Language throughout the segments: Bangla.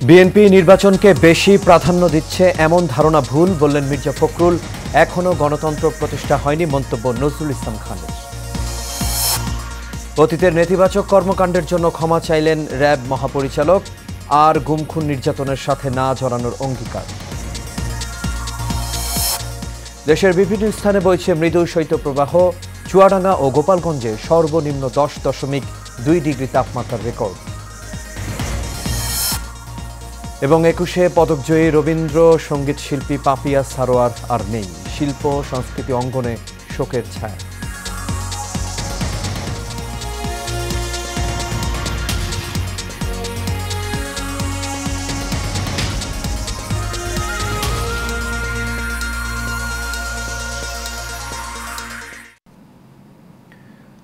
বিএনপি নির্বাচনকে বেশি প্রাধান্য দিচ্ছে এমন ধারণা ভুল বললেন মির্জা ফখরুল। এখনো গণতন্ত্র প্রতিষ্ঠা হয়নি মন্তব্য নজরুল ইসলাম খানের। অতীতের নেতিবাচক কর্মকাণ্ডের জন্য ক্ষমা চাইলেন র্যাব মহাপরিচালক, আর গুম-খুন নির্যাতনের সাথে না জড়ানোর অঙ্গীকার। দেশের বিভিন্ন স্থানে বইছে মৃদু শৈত্যপ্রবাহ। চুয়াডাঙ্গা ও গোপালগঞ্জে সর্বনিম্ন 10.2 ডিগ্রি তাপমাত্রার রেকর্ড। এবং 21শে পদকজয়ী রবীন্দ্র সঙ্গীত শিল্পী পাপিয়া সারোয়ার আর নেই। শিল্প সংস্কৃতি অঙ্গনে শোকের ছায়া।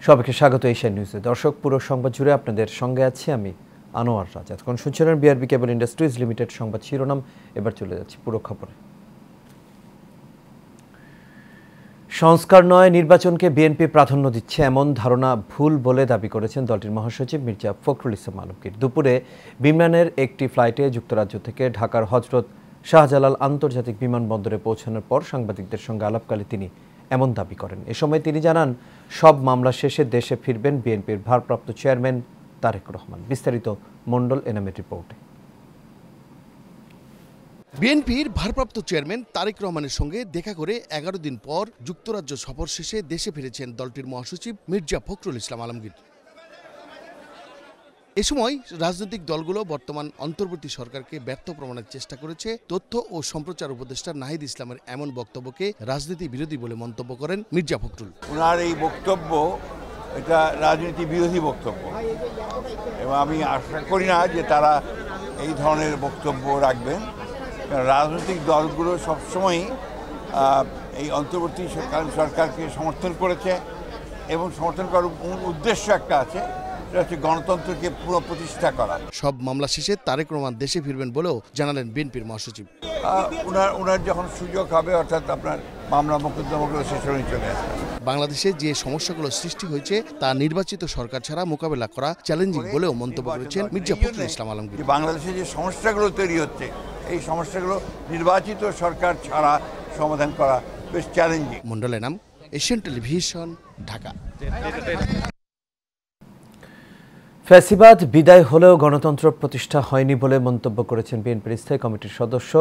সবাইকে স্বাগত এশিয়ান নিউজে। দর্শক, পুরো সংবাদ জুড়ে আপনাদের সঙ্গে আছি আমি আনোয়ার রাজা। এখন শুনছেন বিআরবি কেবল ইন্ডাস্ট্রিজ লিমিটেড সংবাদ শিরোনাম। এবার চলে যাচ্ছি পুরো খবরে। সংস্কার নয়, নির্বাচনকে বিএনপি প্রাধান্য দিচ্ছে এমন ধারণা ভুল বলে দাবি করেছেন দলটির মহাসচিব মির্জা ফখরুল ইসলাম আলমগীর। দুপুরে বিমানের একটি ফ্লাইটে যুক্তরাজ্য থেকে ঢাকার হজরত শাহজালাল আন্তর্জাতিক বিমানবন্দরে পৌঁছানোর পর সাংবাদিকদের সঙ্গে আলাপকালে তিনি এমন দাবি করেন। এ সময় তিনি জানান, সব মামলা শেষে দেশে ফিরবেন বিএনপির ভারপ্রাপ্ত চেয়ারম্যান তারেক রহমান। বিস্তারিত মণ্ডল এনামের রিপোর্টে। বিএনপির ভারপ্রাপ্ত চেয়ারম্যান তারেক রহমানের সঙ্গে দেখা করে 11 দিন পর যুক্তরাজ্য সফর শেষে দেশে ফিরেছেন দলটির মহাসচিব মির্জা ফখরুল ইসলাম আলমগীর। এ সময় রাজনৈতিক দলগুলো বর্তমান অন্তর্বর্তী সরকারকে ব্যর্থ প্রমাণের চেষ্টা করেছে। তথ্য ও সম্প্রচার উপদেষ্টা নাহিদ ইসলামের এমন বক্তব্যকে রাজনীতি বিরোধী বলে মন্তব্য করেন মির্জা ফখরুল। ওনার এই বক্তব্য এটা রাজনীতি বিরোধী বক্তব্য, এবং আমি আশা করি না যে তারা এই ধরনের বক্তব্য রাখবেন। রাজনৈতিক দলগুলো সবসময়ই এই অন্তর্বর্তী সরকারকে সমর্থন করেছে, এবং সমর্থন করার উদ্দেশ্য একটা আছে, সেটা হচ্ছে গণতন্ত্রকে পুরো প্রতিষ্ঠা করা। সব মামলা শেষে তারেক রহমান দেশে ফিরবেন বলেও জানালেন বিএনপির মহাসচিব। ওনার যখন সুযোগ হবে, অর্থাৎ আপনার মামলা মোকদ্দমাগুলো শেষ হয়ে চলে আসবে। বাংলাদেশে যে সমস্যাগুলো সৃষ্টি হয়েছে তা নির্বাচিত সরকার ছাড়া মোকাবেলা করা চ্যালেঞ্জিং বলেও মন্তব্য করেছেন মির্জা ফখরুল ইসলাম আলমগীর। বাংলাদেশে যে সমস্যাগুলো তৈরি হচ্ছে, এই সমস্যাগুলো নির্বাচিত সরকার ছাড়া সমাধান করা বেশ চ্যালেঞ্জিং। মণ্ডল এনাম, এশিয়ান টেলিভিশন, ঢাকা। ফ্যাসিবাদ বিদায় হলেও গণতন্ত্র প্রতিষ্ঠা হয়নি বলে মন্তব্য করেছেন বিএনপির স্থায়ী কমিটির সদস্য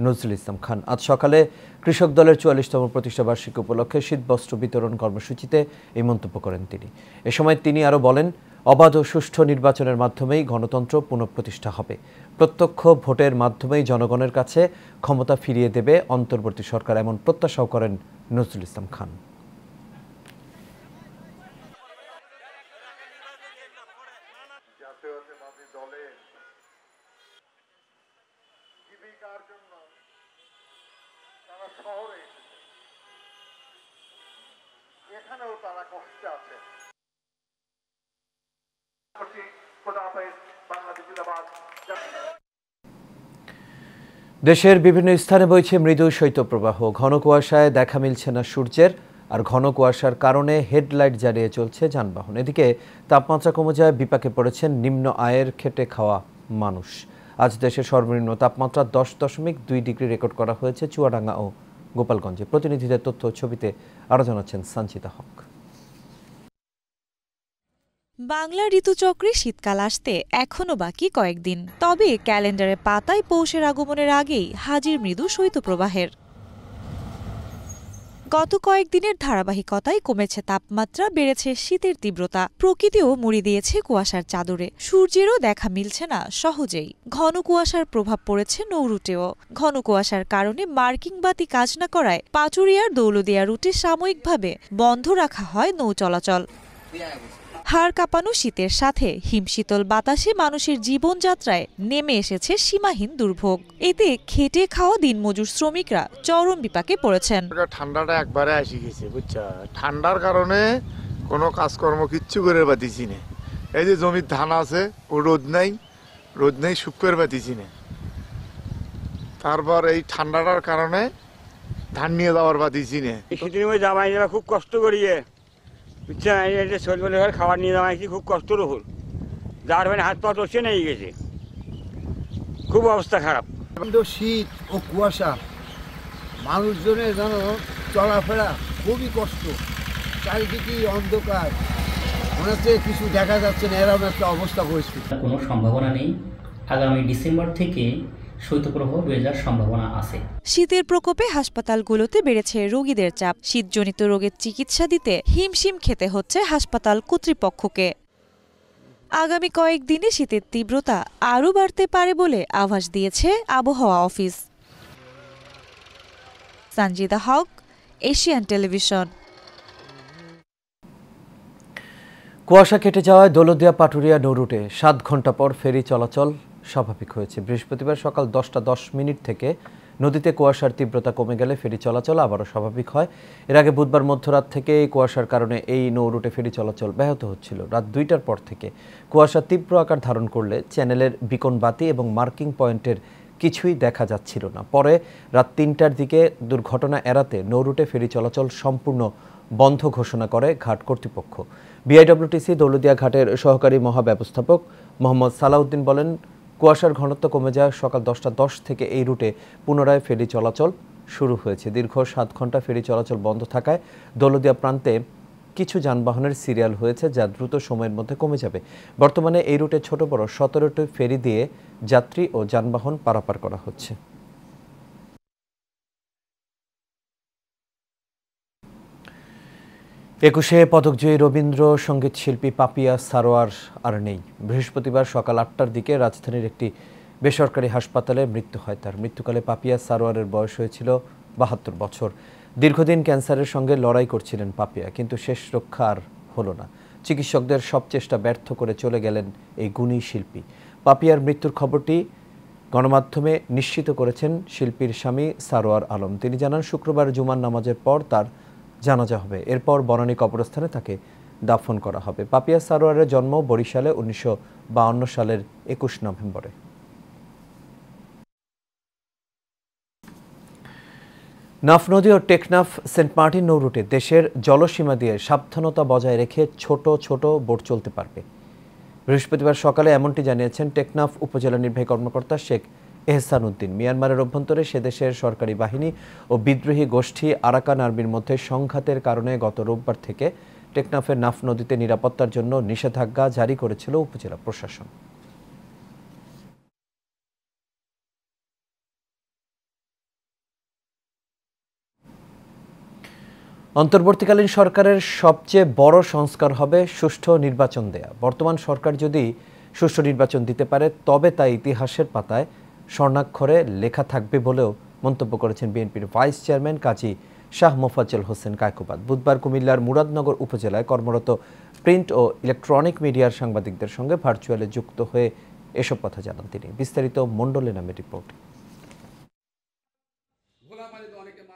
নজরুল ইসলাম খান। আজ সকালে কৃষক দলের 44তম প্রতিষ্ঠাবার্ষিকী উপলক্ষে শীতবস্ত্র বিতরণ কর্মসূচিতে এই মন্তব্য করেন তিনি। এ সময় তিনি আরও বলেন, অবাধ ও সুষ্ঠু নির্বাচনের মাধ্যমেই গণতন্ত্র পুনঃপ্রতিষ্ঠা হবে। প্রত্যক্ষ ভোটের মাধ্যমেই জনগণের কাছে ক্ষমতা ফিরিয়ে দেবে অন্তর্বর্তী সরকার, এমন প্রত্যাশাও করেন নজরুল ইসলাম খান। এখানেও তারা কষ্টে আছে। দেশের বিভিন্ন স্থানে বইছে মৃদু শৈত্যপ্রবাহ। ঘন কুয়াশায় দেখা মিলছে না সূর্যের, আর ঘন কুয়াশার কারণে হেডলাইট জ্বালিয়ে চলছে যানবাহন। এদিকে তাপমাত্রা কমে যায় বিপাকে পড়েছেন নিম্ন আয়ের খেটে খাওয়া মানুষ। আজ দেশের সর্বনিম্ন তাপমাত্রা 10.2 ডিগ্রি রেকর্ড করা হয়েছে চুয়াডাঙ্গা ও গোপালগঞ্জে। প্রতিনিধিদের তথ্য ছবিতে আরো জানাচ্ছেন সঞ্চিতা হক। বাংলা ঋতুচক্রে শীতকাল আসতে এখনো বাকি কয়েকদিন, তবে ক্যালেন্ডারের পাতায় পৌষের আগমনের আগেই হাজির মৃদু শৈত্যপ্রবাহের। গত কয়েকদিনের ধারাবাহিকতায় কমেছে তাপমাত্রা, বেড়েছে শীতের তীব্রতা, প্রকৃতিও মুড়ি দিয়েছে কুয়াশার চাদরে। সূর্যেরও দেখা মিলছে না সহজেই। ঘন কুয়াশার প্রভাব পড়েছে নৌরুটেও। ঘন কুয়াশার কারণে মার্কিং বাতি কাজ না করায় পাচুরিয়ার দৌলদিয়া রুটে সাময়িকভাবে বন্ধ রাখা হয় নৌ চলাচল। হাড় কাঁপানো শীতের সাথে হিমশীতল বাতাসে মানুষের জীবনযাত্রায় নেমে এসেছে সীমাহীন দুর্ভোগ। এতে খেটে খাওয়া দিনমজুর শ্রমিকরা চরম বিপাকে পড়েছেন। ঠান্ডাটা একবারে আসি গেছে, বুঝছা, ঠান্ডার কারণে কোনো কাজকর্ম কিচ্ছু করে পাতিছি না। এই যে জমির ধান আছে, ও রোদ নেই শুক্কর পাতিছি না। তারপর এই ঠান্ডাটার কারণে ধান নিয়ে যাওয়ার পাতিছি না। জামাই খুব কষ্ট করিয়ে বুঝছেন, খাবার নিয়ে যাওয়া খুব কষ্ট রকম, যার মানে হাত পা টসে নিয়ে গেছে। খুব অবস্থা খারাপ। শীত ও কুয়াশা, মানুষজনের যেন চলাফেরা খুবই কষ্ট, চারিদিকে অন্ধকার, মনে হচ্ছে কিছু দেখা যাচ্ছে না, এরকম একটা অবস্থা পরিস্থিতি। কোনো সম্ভাবনা নেই, আগামী ডিসেম্বর থেকে শৈত্যপ্রবাহ বেড়ে যাওয়ার সম্ভাবনা আছে। শীতের প্রকোপে হাসপাতালগুলোতে বেড়েছে রোগীদের চাপ। শীতজনিত রোগের চিকিৎসা দিতে হিমশিম খেতে হচ্ছে হাসপাতাল কর্তৃপক্ষকে। আগামী কয়েকদিনে শীতের তীব্রতা আরও বাড়তে পারে বলে আভাস দিয়েছে আবহাওয়া অফিস। সঞ্জিদা হক, এশিয়ান টেলিভিশন। কুয়াশা কেটে যাওয়ায় দৌলতদিয়া পাটুরিয়া নৌরুটে 7 ঘন্টা পর ফেরি চলাচল স্বাভাবিক হয়েছে। বৃহস্পতিবার সকাল 10:10 থেকে নদীতে কুয়াশার তীব্রতা কমে গেলে ফেরি চলাচল আবারও স্বাভাবিক হয়। এর আগে বুধবার মধ্যরাত থেকে এই কুয়াশার কারণে এই নৌরুটে ফেরি চলাচল ব্যাহত হচ্ছিল। রাত 2টার পর থেকে কুয়াশা তীব্র আকার ধারণ করলে চ্যানেলের বিকন বাতি এবং মার্কিং পয়েন্টের কিছুই দেখা যাচ্ছিল না। পরে রাত 3টার দিকে দুর্ঘটনা এড়াতে নৌরুটে ফেরি চলাচল সম্পূর্ণ বন্ধ ঘোষণা করে ঘাট কর্তৃপক্ষ। বিআইডব্লিউটিসি দৌলতদিয়া ঘাটের সহকারী মহাব্যবস্থাপক মোহাম্মদ সালাউদ্দিন বলেন, কুয়াশার ঘনত্ব কমে যায় সকাল 10:10 থেকে এই রুটে পুনরায় ফেরি চলাচল শুরু হয়েছে। দীর্ঘ 7 ঘন্টা ফেরি চলাচল বন্ধ থাকায় দৌলতদিয়া প্রান্তে কিছু যানবাহনের সিরিয়াল হয়েছে, যা দ্রুত সময়ের মধ্যে কমে যাবে। বর্তমানে এই রুটে ছোট বড় 17টি ফেরি দিয়ে যাত্রী ও যানবাহন পারাপার করা হচ্ছে। একুশে পদকজয়ী রবীন্দ্র সঙ্গীত শিল্পী পাপিয়া সারোয়ার আর নেই। বৃহস্পতিবার সকাল 8টার দিকে রাজধানীর একটি বেসরকারি হাসপাতালে মৃত্যু হয় তার। মৃত্যুকালে পাপিয়া সারোয়ারের বয়স হয়েছিল 72 বছর। দীর্ঘদিন ক্যান্সারের সঙ্গে লড়াই করছিলেন পাপিয়া, কিন্তু শেষ রক্ষা আর হলো না। চিকিৎসকদের সব চেষ্টা ব্যর্থ করে চলে গেলেন এই গুণী শিল্পী। পাপিয়ার মৃত্যুর খবরটি গণমাধ্যমে নিশ্চিত করেছেন শিল্পীর স্বামী সারোয়ার আলম। তিনি জানান, শুক্রবার জুমার নামাজের পর তার জানাজা হবে, এরপর বনানী কবরস্থানে তাকে দাফন করা হবে। পাপিয়া সারোয়ারের জন্ম বরিশালে 1952 সালের 21 নভেম্বরে। নাফ নদী ও টেকনাফ সেন্ট মার্টিন নৌরুটে দেশের জলসীমা দিয়ে সাবধানতা বজায় রেখে ছোট ছোট বোট চলতে পারবে। বৃহস্পতিবার সকালে এমনটি জানিয়েছেন টেকনাফ উপজেলা নির্বাহী কর্মকর্তা শেখ এহসান উদ্দিন। মিয়ানমারের অভ্যন্তরে সে দেশের সরকারি বাহিনী ও বিদ্রোহী গোষ্ঠী আরাকান আর্মির মধ্যে সংঘাতের কারণে গত রোববার থেকে টেকনাফের নাফ নদীতে নিরাপত্তার জন্য নিষেধাজ্ঞা জারি করেছিল উপজেলা প্রশাসন। অন্তর্বর্তীকালীন সরকারের সবচেয়ে বড় সংস্কার হবে সুষ্ঠু নির্বাচন দেয়া। বর্তমান সরকার যদি সুষ্ঠু নির্বাচন দিতে পারে তবে তা ইতিহাসের পাতায় স্বর্ণাক্ষরে লেখা থাকবে বলেও মন্তব্য করেছেন বিএনপির ভাইস চেয়ারম্যান কাজী শাহ মোফাজ্জল হোসেন কায়কোবাদ। বুধবার কুমিল্লার মুরাদনগর উপজেলায় কর্মরত প্রিন্ট ও ইলেকট্রনিক মিডিয়ার সাংবাদিকদের সঙ্গে ভার্চুয়ালে যুক্ত হয়ে এসব কথা জানান তিনি। বিস্তারিত মণ্ডলে নামের রিপোর্ট।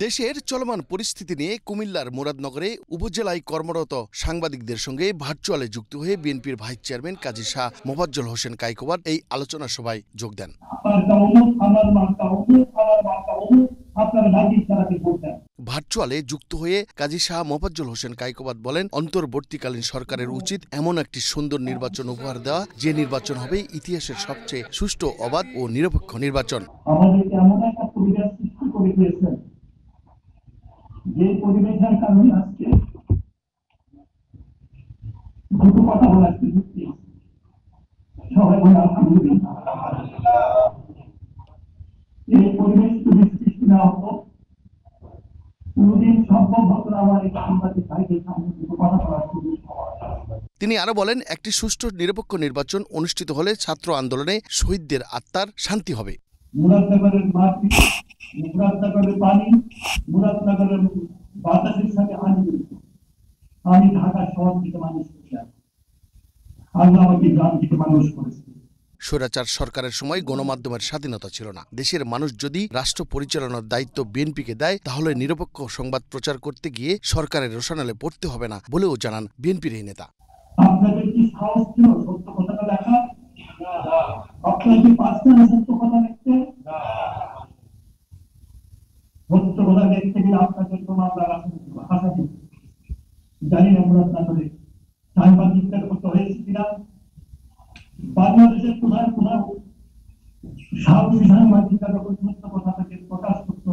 দেশের চলমান পরিস্থিতি নিয়ে কুমিল্লার মুরাদনগরে উপজেলায় কর্মরত সাংবাদিকদের সঙ্গে ভার্চুয়ালে যুক্ত হয়ে বিএনপির ভাইস চেয়ারম্যান কাজী শাহ মোফাজ্জল হোসেন কায়কোবাদ এই আলোচনা সভায় যোগ দেন। ভার্চুয়ালে যুক্ত হয়ে কাজী শাহ মোফাজ্জল হোসেন কায়কোবাদ বলেন, অন্তর্বর্তীকালীন সরকারের উচিত এমন একটি সুন্দর নির্বাচন উপহার দেওয়া, যে নির্বাচন হবে ইতিহাসের সবচেয়ে সুষ্ঠু, অবাধ ও নিরপেক্ষ নির্বাচন। যে পরিবেশের কারণে আজকে দুটো কথা বলা সবাই বলে আলহামদুলিল্লাহ। এই পরিবেশ যদি সৃষ্টি না হতো কোনদিন সম্ভব হতো না আমার এই সাংবাদিক ভাইদের সামনে দুটো কথা বলার সুযোগ পাওয়া। তিনি আরো বলেন, একটি সুষ্ঠু নিরপেক্ষ নির্বাচন অনুষ্ঠিত হলে ছাত্র আন্দোলনে শহীদদের আত্মার শান্তি হবে। মুরাদনগরের মাটি, মুরাদনগরের পানি, মুরাদনগরের বাতাসের সাথে আমি ঢাকা শহর থেকে মানুষ করছি, আল্লাহ আমাকে গ্রাম থেকে মানুষ করেছে। স্বৈরাচার সরকারের সময় গণমাধ্যমের স্বাধীনতা ছিল না। দেশের মানুষ যদি রাষ্ট্র পরিচালনার দায়িত্ব বিএনপিকে দেয়, তাহলে নিরপেক্ষ সংবাদ প্রচার করতে গিয়ে সরকারের রোশানলে পড়তে হবে না বলেও জানান বিএনপির এই নেতা। আপনাদের কি সাহস ছিল সত্য কথাটা লেখা? আপনার কি পারছেন সত্য কথা লিখতে? সত্য কথা লিখতে গেলে আপনাদের তো মামলা ভাষা দিন জানি না মুরাদনগরে সাংবাদিকদের মতো হয়েছে কিনা। বাংলাদেশের কোথায় কোথাও সাহসী সাংবাদিকরা যখন সত্য কথাটাকে প্রকাশ করত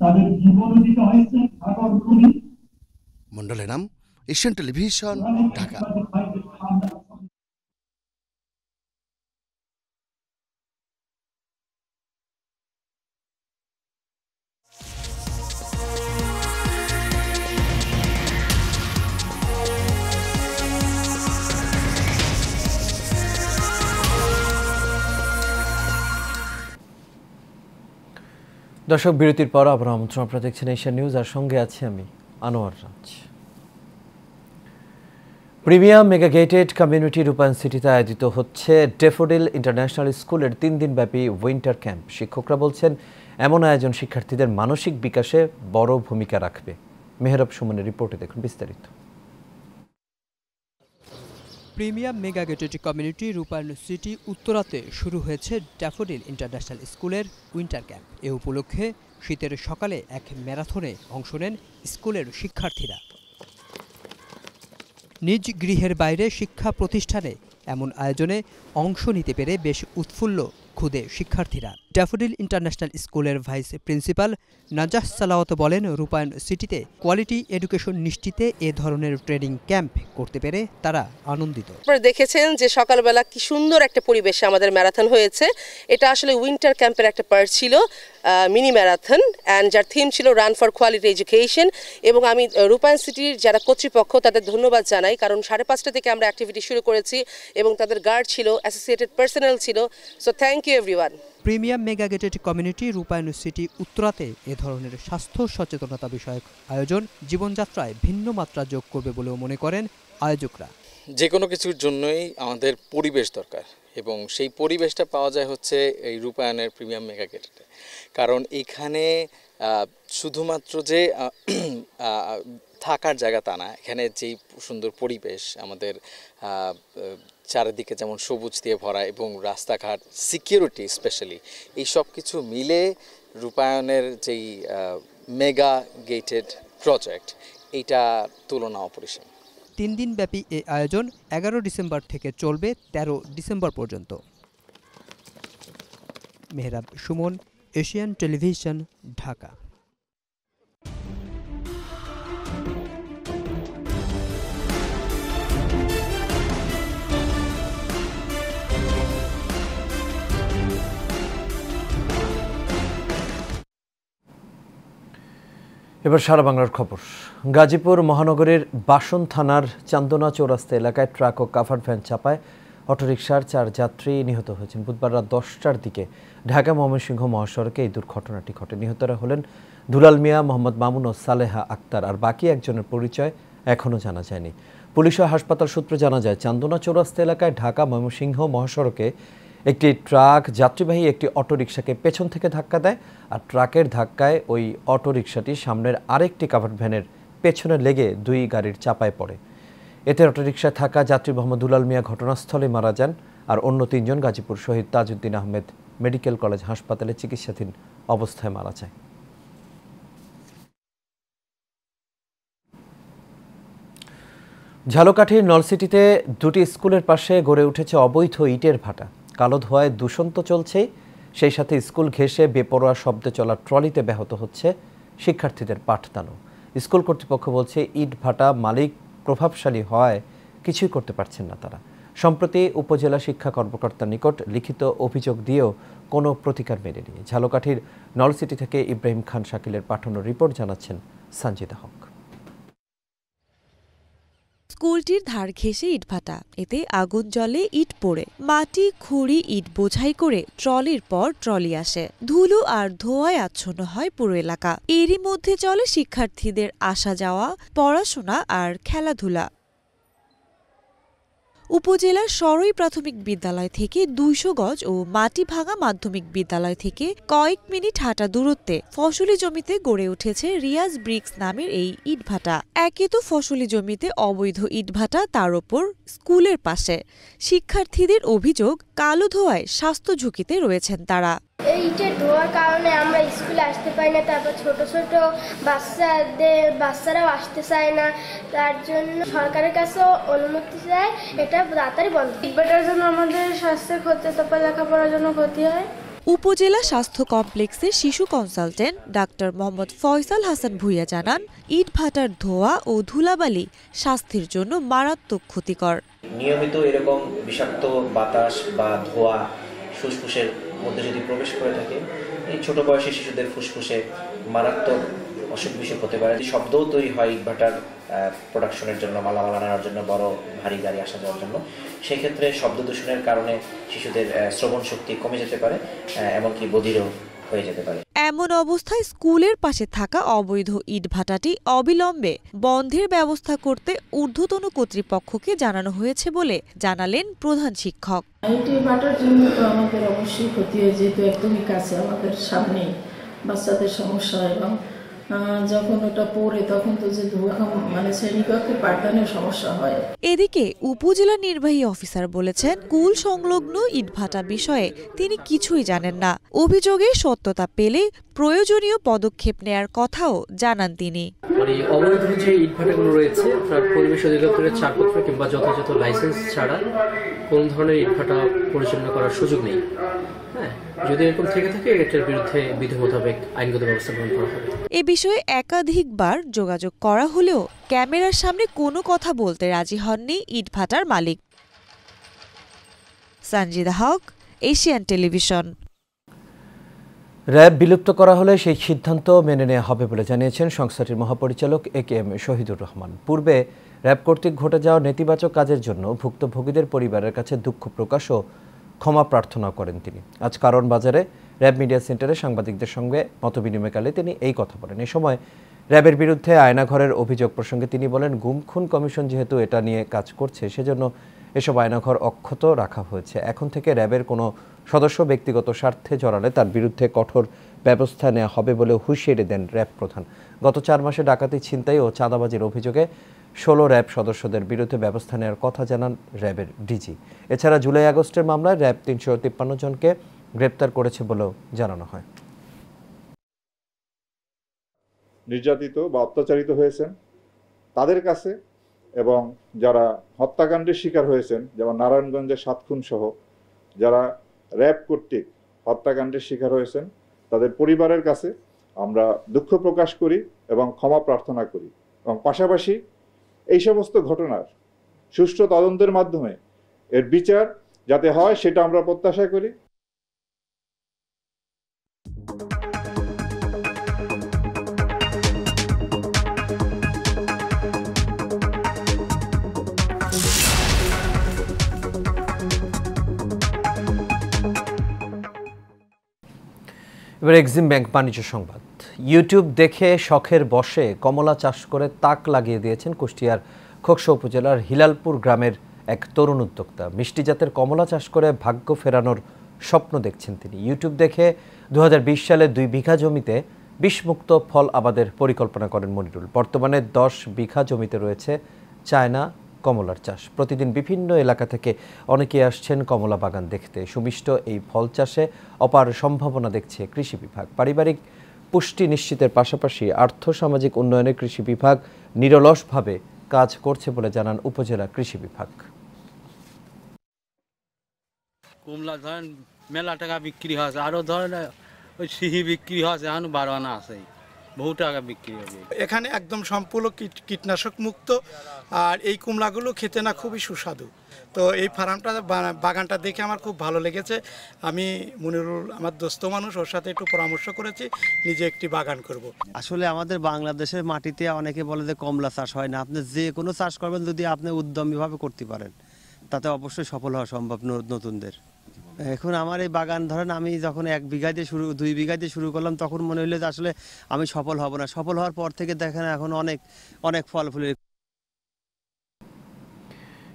তাদের জীবনও দিতে হয়েছে সাগর নদী। মন্ডলের নাম, এশিয়ান টেলিভিশন, ঢাকা। দর্শক, বিরতির পর আবার আমন্ত্রণ, আপনারা দেখছেন এশিয়ান নিউজ, আর সঙ্গে আছি আমি আনোয়ার রাজ। প্রিমিয়াম মেগা গেটেড কমিউনিটি রূপায়ণ সিটিতে আয়োজিত হচ্ছে ড্যাফোডিল ইন্টারন্যাশনাল স্কুলের 3 দিনব্যাপী উইন্টার ক্যাম্প। শিক্ষকরা বলছেন এমন আয়োজন শিক্ষার্থীদের মানসিক বিকাশে বড় ভূমিকা রাখবে। মেহরাব সুমনের রিপোর্টে দেখুন বিস্তারিত। Premium mega gated community Rupayan city উত্তরাতে শুরু হয়েছে ড্যাফোডিল ইন্টারন্যাশনাল স্কুলের উইন্টার ক্যাম্প। এ উপলক্ষে শীতের সকালে এক ম্যারাথনে অংশ নেন স্কুলের শিক্ষার্থীরা। নিজ গৃহের বাইরে শিক্ষা প্রতিষ্ঠানে এমন আয়োজনে অংশ নিতে পেরে বেশ উৎফুল্ল খুদে শিক্ষার্থীরা। ড্যাফোডিল ইন্টারন্যাশনাল স্কুলের ভাইস প্রিন্সিপাল নাজাহ সালাওয়াত বলেন, রূপায়ণ সিটিতে কোয়ালিটি এডুকেশন নিশ্চিতে এ ধরনের ট্রেনিং ক্যাম্প করতে পেরে তারা আনন্দিত। আপনারা দেখেছেন যে সকালবেলা কি সুন্দর একটা পরিবেশে আমাদের ম্যারাথন হয়েছে। এটা আসলে উইন্টার ক্যাম্পের একটা পার্ট ছিল, মিনি ম্যারাথন, অ্যান্ড যার থিম ছিল রান ফর কোয়ালিটি এডুকেশন। এবং আমি রূপায়ণ সিটির যারা কর্তৃপক্ষ তাদের ধন্যবাদ জানাই, কারণ 5:30 থেকে আমরা অ্যাক্টিভিটি শুরু করেছি এবং তাদের গার্ড ছিল, অ্যাসোসিয়েটেড পার্সোনাল ছিল। So thank you everyone. Premium mega gated community Rupayan city উত্তরাতে এ ধরনের স্বাস্থ্য সচেতনতা বিষয়ক আয়োজন জীবনযাত্রায় ভিন্ন মাত্রা যোগ করবে বলেও মনে করেন আয়োজকরা। যে কোনো কিছুর জন্যই আমাদের পরিবেশ দরকার, এবং সেই পরিবেশটা পাওয়া যায় হচ্ছে এই রূপায়ণের প্রিমিয়াম মেগা গেটেডে। কারণ এখানে শুধুমাত্র যে থাকার জায়গা তা না, এখানে যেই সুন্দর পরিবেশ, আমাদের চারিদিকে যেমন সবুজ দিয়ে ভরা এবং রাস্তাঘাট, সিকিউরিটি স্পেশালি, এই সব কিছু মিলে রূপায়ণের যেই মেগা গেটেড প্রজেক্ট, এইটা তুলনা অপরিসীম। 3 দিনব্যাপী এই আয়োজন 11 ডিসেম্বর থেকে চলবে 13 ডিসেম্বর পর্যন্ত। Mehrab Suman, Asian television, Dhaka. এবার সারা বাংলার খবর। গাজীপুর মহানগরের বাসন থানার চান্দনা চৌরাস্তা এলাকায় ট্রাক ও কাভার্ড ভ্যান চাপায় অটোরিকশার 4 যাত্রী নিহত হয়েছেন। বুধবার রাত 10টার দিকে ঢাকা ময়মনসিংহ মহাসড়কে এই দুর্ঘটনাটি ঘটে। নিহতরা হলেন দুলাল মিয়া, মোহাম্মদ মামুন ও সালেহা আক্তার। আর বাকি একজনের পরিচয় এখনও জানা যায়নি। পুলিশ ও হাসপাতাল সূত্রে জানা যায়, চান্দনা চৌরাস্তা এলাকায় ঢাকা ময়মনসিংহ মহাসড়কে একটি ট্রাক যাত্রীবাহী একটি অটোরিকশাকে পেছন থেকে ধাক্কা দেয়, আর ট্রাকের ধাক্কায় ওই অটোরিকশাটি সামনের আরেকটি কাভার্ড ভ্যানের পেছনে লেগে 2 গাড়ির চাপায় পড়ে। এতে অটোরিকশায় থাকা যাত্রী মোহাম্মদ দুলাল মিয়া ঘটনাস্থলে মারা যান, আর অন্য 3 জন গাজীপুর শহীদ তাজউদ্দিন আহমেদ মেডিকেল কলেজ হাসপাতালে চিকিৎসাধীন অবস্থায় মারা যায়। ঝালকাঠির নলসিটিতে 2টি স্কুলের পাশে গড়ে উঠেছে অবৈধ ইটের ভাটা। কালো ধোঁয়ায় দূষণ তো চলছেই, সেই সাথে স্কুল ঘেঁষে বেপরোয়া শব্দে চলা ট্রলিতে ব্যাহত হচ্ছে শিক্ষার্থীদের পাঠদানও। স্কুল কর্তৃপক্ষ বলছে, ইট ভাটা মালিক প্রভাবশালী হওয়ায় কিছুই করতে পারছেন না তারা। সম্প্রতি উপজেলা শিক্ষা কর্মকর্তার নিকট লিখিত অভিযোগ দিয়েও কোনো প্রতিকার মেলেনি। ঝালকাঠির নলসিটি থেকে ইব্রাহিম খান শাকিলের পাঠানো রিপোর্ট জানাচ্ছেন সঞ্জিতা হক। স্কুলটির ধার ঘেঁষে ইটভাটা, এতে আগুন জ্বলে, ইট পড়ে, মাটি খুঁড়ি ইট বোঝাই করে ট্রলির পর ট্রলি আসে। ধুলো আর ধোঁয়ায় আচ্ছন্ন হয় পুরো এলাকা। এরই মধ্যে চলে শিক্ষার্থীদের আসা যাওয়া, পড়াশোনা আর খেলাধুলা। উপজেলার সরই প্রাথমিক বিদ্যালয় থেকে 200 গজ ও মাটিভাঙা মাধ্যমিক বিদ্যালয় থেকে কয়েক মিনিট হাঁটা দূরত্বে ফসলি জমিতে গড়ে উঠেছে রিয়াজ ব্রিক্স নামের এই ইটভাটা। একে তো ফসলি জমিতে অবৈধ ইটভাটা, তার ওপর স্কুলের পাশে। শিক্ষার্থীদের অভিযোগ, কালো ধোঁয়ায় স্বাস্থ্য ঝুঁকিতে রয়েছেন তারা। এই ইটের ধোঁয়ার কারণে আমরা স্কুলে আসতে পারি না, তারপর ছোট ছোট বাচ্চারাও আসতে চায় না। তার জন্য সরকারের কাছেও অনুমতি চায়, এটা তাড়াতাড়ি বন্ধ। ইটভাটার জন্য আমাদের স্বাস্থ্যের ক্ষতি, তারপর লেখাপড়ার জন্য ক্ষতি হয়। উপজেলা স্বাস্থ্য কমপ্লেক্সের শিশু কনসালটেন্ট ডাক্তার মোহাম্মদ ফয়সাল হাসান ভুঁইয়া জানান, ইটভাটার ধোঁয়া ও ধুলাবালি স্বাস্থ্যের জন্য মারাত্মক ক্ষতিকর। নিয়মিত এরকম বিষাক্ত বাতাস বা ধোঁয়া ফুসফুসের মধ্যে যদি প্রবেশ করে থাকে, এই ছোট বয়সী শিশুদের ফুসফুসে মারাত্মক অসুখ বিসুখ হতে পারে। শব্দও তৈরি হয় ইটভাটার প্রোডাকশনের জন্য, মালামাল আনার জন্য, বড় ভারী গাড়ি আসা যাওয়ার জন্য। সেক্ষেত্রে শব্দ দূষণের কারণে শিশুদের শ্রবণ শক্তি কমে যেতে পারে, এমনকি বধিরও হয়ে যেতে পারে। এমন অবস্থায় স্কুলের পাশে থাকা অবৈধ ইটভাটাটি অবিলম্বে বন্ধের ব্যবস্থা করতে ঊর্ধ্বতন কর্তৃপক্ষকে জানানো হয়েছে বলে জানালেন প্রধান শিক্ষক। ইটভাটার জন্য তো আমাদের অবশ্যই ক্ষতি হয়, যেহেতু একদমই কাছে আমাদের সামনে বাচ্চাদের সমস্যা, এবং যখন ওটা পড়ে তখন তো যে শ্রেণীকক্ষে পাঠদানের সমস্যা হয়। এদিকে উপজেলা নির্বাহী অফিসার বলেছেন, স্কুল সংলগ্ন ইটভাটা বিষয়ে তিনি কিছুই জানেন না। অভিযোগের সত্যতা পেলে প্রয়োজনীয় পদক্ষেপ নেয়ার কথাও জানান তিনি। অবৈধ যে ইটভাটাগুলো রয়েছে, পরিবেশ অধিদপ্তরের ছাড়পত্র কিংবা যথাযথ লাইসেন্স ছাড়া কোন ধরনের ইটভাটা পরিচালনা করার সুযোগ নেই। যদি এরকম থেকে থাকে, এটার বিরুদ্ধে বিধি মোতাবেক আইনগত ব্যবস্থা গ্রহণ করা হবে। এ বিষয়ে একাধিকবার যোগাযোগ করা হলেও ক্যামেরার সামনে কোনো কথা বলতে রাজি হননি ইটভাটার মালিক। সঞ্জিদা হক, এশিয়ান টেলিভিশন। র্যাব বিলুপ্ত করা হলে সেই সিদ্ধান্ত মেনে নেওয়া হবে বলে জানিয়েছেন সংস্থাটির মহাপরিচালক একেএম শহীদুর রহমান। পূর্বে র্যাব কর্তৃক ঘটে যাওয়া নেতিবাচক কাজের জন্য ভুক্তভোগীদের পরিবারের কাছে দুঃখ প্রকাশ ও ক্ষমা প্রার্থনা করেন তিনি। আজ কারণ বাজারে র্যাব মিডিয়া সেন্টারে সাংবাদিকদের সঙ্গে মতবিনিময়কালে তিনি এই কথা বলেন। এ সময় র্যাবের বিরুদ্ধে আয়নাঘরের অভিযোগ প্রসঙ্গে তিনি বলেন, গুম খুন কমিশন যেহেতু এটা নিয়ে কাজ করছে, সেজন্য এসব আয়নাঘর অক্ষত রাখা হয়েছে। এখন থেকে র্যাবের কোনো সদস্য ব্যক্তিগত স্বার্থে জড়ালে তার বিরুদ্ধে কঠোর ব্যবস্থা নেওয়া হবে বলে হুঁশিয়ারি দেন র্যাব প্রধান। গত 4 মাসে ডাকাতি, ছিনতাই ও চাঁদাবাজির অভিযোগে 16 র্যাব সদস্যদের বিরুদ্ধে ব্যবস্থা নেওয়ার কথা জানান র্যাবের ডিজি। এছাড়া জুলাই আগস্টের মামলায় র্যাব 353 জনকে গ্রেপ্তার করেছে বলেও জানানো হয়। নির্যাতিত বা অত্যাচারিত হয়েছেন তাদের কাছে, এবং যারা হত্যাকাণ্ডের শিকার হয়েছেন, যেমন নারায়ণগঞ্জের 7 খুন সহ যারা র্যাব কর্তৃক হত্যাকাণ্ডের শিকার হয়েছেন, তাদের পরিবারের কাছে আমরা দুঃখ প্রকাশ করি এবং ক্ষমা প্রার্থনা করি, এবং পাশাপাশি এই সমস্ত ঘটনার সুষ্ঠু তদন্তের মাধ্যমে এর বিচার যাতে হয় সেটা আমরা প্রত্যাশা করি। এবার এক্সিম ব্যাংক বাণিজ্য সংবাদ। ইউটিউব দেখে শখের বশে কমলা চাষ করে তাক লাগিয়ে দিয়েছেন কুষ্টিয়ার খোকসা উপজেলার হিলালপুর গ্রামের এক তরুণ উদ্যোক্তা। মিষ্টি জাতের কমলা চাষ করে ভাগ্য ফেরানোর স্বপ্ন দেখছেন তিনি। ইউটিউব দেখে 2020 সালে 2 বিঘা জমিতে বিষমুক্ত ফল আবাদের পরিকল্পনা করেন মনিরুল। বর্তমানে 10 বিঘা জমিতে রয়েছে চায়না কমলার চাষ। প্রতিদিন বিভিন্ন এলাকা থেকে অনেকে আসছেন কমলা বাগান দেখতে। সুমিষ্ট এই ফল চাষে অপার সম্ভাবনা দেখছে কৃষি বিভাগ। পারিবারিক পুষ্টি নিশ্চিতের পাশাপাশি আর্থসামাজিক উন্নয়নে কৃষি বিভাগ নিরলসভাবে কাজ করছে বলে জানান উপজেলা কৃষি বিভাগ। কমলা ধরেন মেলা টাকা বিক্রি হয়েছে, আরও ধরেন ওই সিহি বিক্রি হয়েছে, এখন 12 আনা আছে, বহু টাকা বিক্রি হবে। এখানে একদম সম্পূর্ণ কীটনাশক মুক্ত, আর এই কুমড়াগুলো খেতে না খুবই সুস্বাদু। তো এই ফার্মটা বাগানটা দেখে আমার খুব ভালো লেগেছে। আমি মনিরুল আমার দোস্ত মানুষ, ওর সাথে একটু পরামর্শ করেছি নিজে একটি বাগান করব। আসলে আমাদের বাংলাদেশের মাটিতে অনেকে বলে যে কমলা চাষ হয় না। আপনি যে কোনো চাষ করবেন যদি আপনি উদ্যমীভাবে করতে পারেন, তাতে অবশ্যই সফল হওয়া সম্ভব নতুনদের। এখন আমার এই বাগান ধরেন আমি যখন 1 বিঘা দিয়ে 2 বিঘা দিয়ে শুরু করলাম, তখন মনে হলো যে আসলে আমি সফল হব না। সফল হওয়ার পর থেকে দেখেন এখন অনেক ফল ফুলে।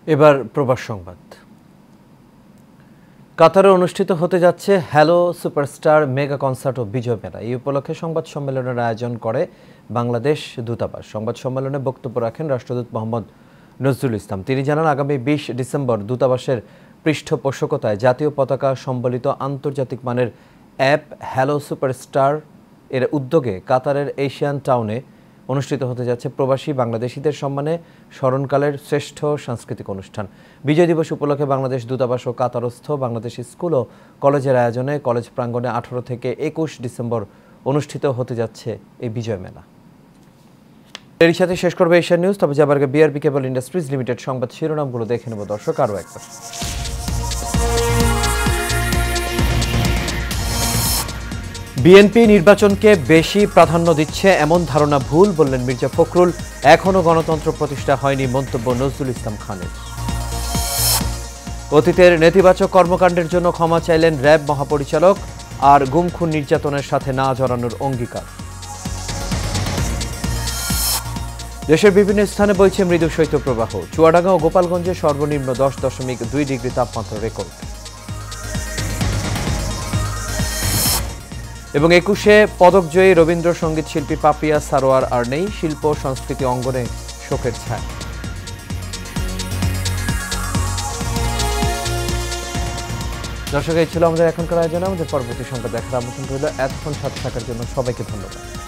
এবার প্রবাস সংবাদ। কাতারে অনুষ্ঠিত হতে যাচ্ছে হ্যালো সুপারস্টার মেগা কনসার্ট ও বিজয় মেলা। এই উপলক্ষে সংবাদ সম্মেলনের আয়োজন করে বাংলাদেশ দূতাবাস। সংবাদ সম্মেলনে বক্তব্য রাখেন রাষ্ট্রদূত মোহাম্মদ নজরুল ইসলাম। তিনি জানান, আগামী 20 ডিসেম্বর দূতাবাসের পৃষ্ঠপোষকতায় জাতীয় পতাকা সম্বলিত আন্তর্জাতিক মানের অ্যাপ হ্যালো সুপারস্টার এর উদ্যোগে কাতারের এশিয়ান টাউনে অনুষ্ঠিত হতে যাচ্ছে প্রবাসী বাংলাদেশিদের সম্মানে স্মরণকালের শ্রেষ্ঠ সাংস্কৃতিক অনুষ্ঠান। বিজয় দিবস উপলক্ষে বাংলাদেশ দূতাবাস ও কাতারস্থ বাংলাদেশ স্কুল ও কলেজের আয়োজনে কলেজ প্রাঙ্গণে 18 থেকে 21 ডিসেম্বর অনুষ্ঠিত হতে যাচ্ছে এই বিজয় মেলা। এর সাথে শেষ করবে এশিয়ান নিউজ। তবে যাবার আগে বিআরবি কেবল ইন্ডাস্ট্রিজ লিমিটেড সংবাদ শিরোনামগুলো দেখে নেব দর্শক আরও একবার। বিএনপি নির্বাচনকে বেশি প্রাধান্য দিচ্ছে এমন ধারণা ভুল বললেন মির্জা ফখরুল। এখনও গণতন্ত্র প্রতিষ্ঠা হয়নি মন্তব্য নজরুল ইসলাম খানের। অতীতের নেতিবাচক কর্মকাণ্ডের জন্য ক্ষমা চাইলেন র্যাব মহাপরিচালক, আর গুম খুন নির্যাতনের সাথে না জড়ানোর অঙ্গীকার। দেশের বিভিন্ন স্থানে বইছে মৃদু শৈত্যপ্রবাহ। চুয়াডাঙ্গা ও গোপালগঞ্জে সর্বনিম্ন 10.2 ডিগ্রি তাপমাত্রা রেকর্ড। এবং 21-এ পদকজয়ী রবীন্দ্রসঙ্গীত শিল্পী পাপিয়া সারোয়ার আর নেই, শিল্প সংস্কৃতি অঙ্গনে শোকের ছায়া। দর্শক, এই ছিল আমাদের এখনকার আয়োজন। আমাদের পরবর্তী সংবাদ দেখার আমন্ত্রণ রইল। এতক্ষণ সাথে থাকার জন্য সবাইকে ধন্যবাদ।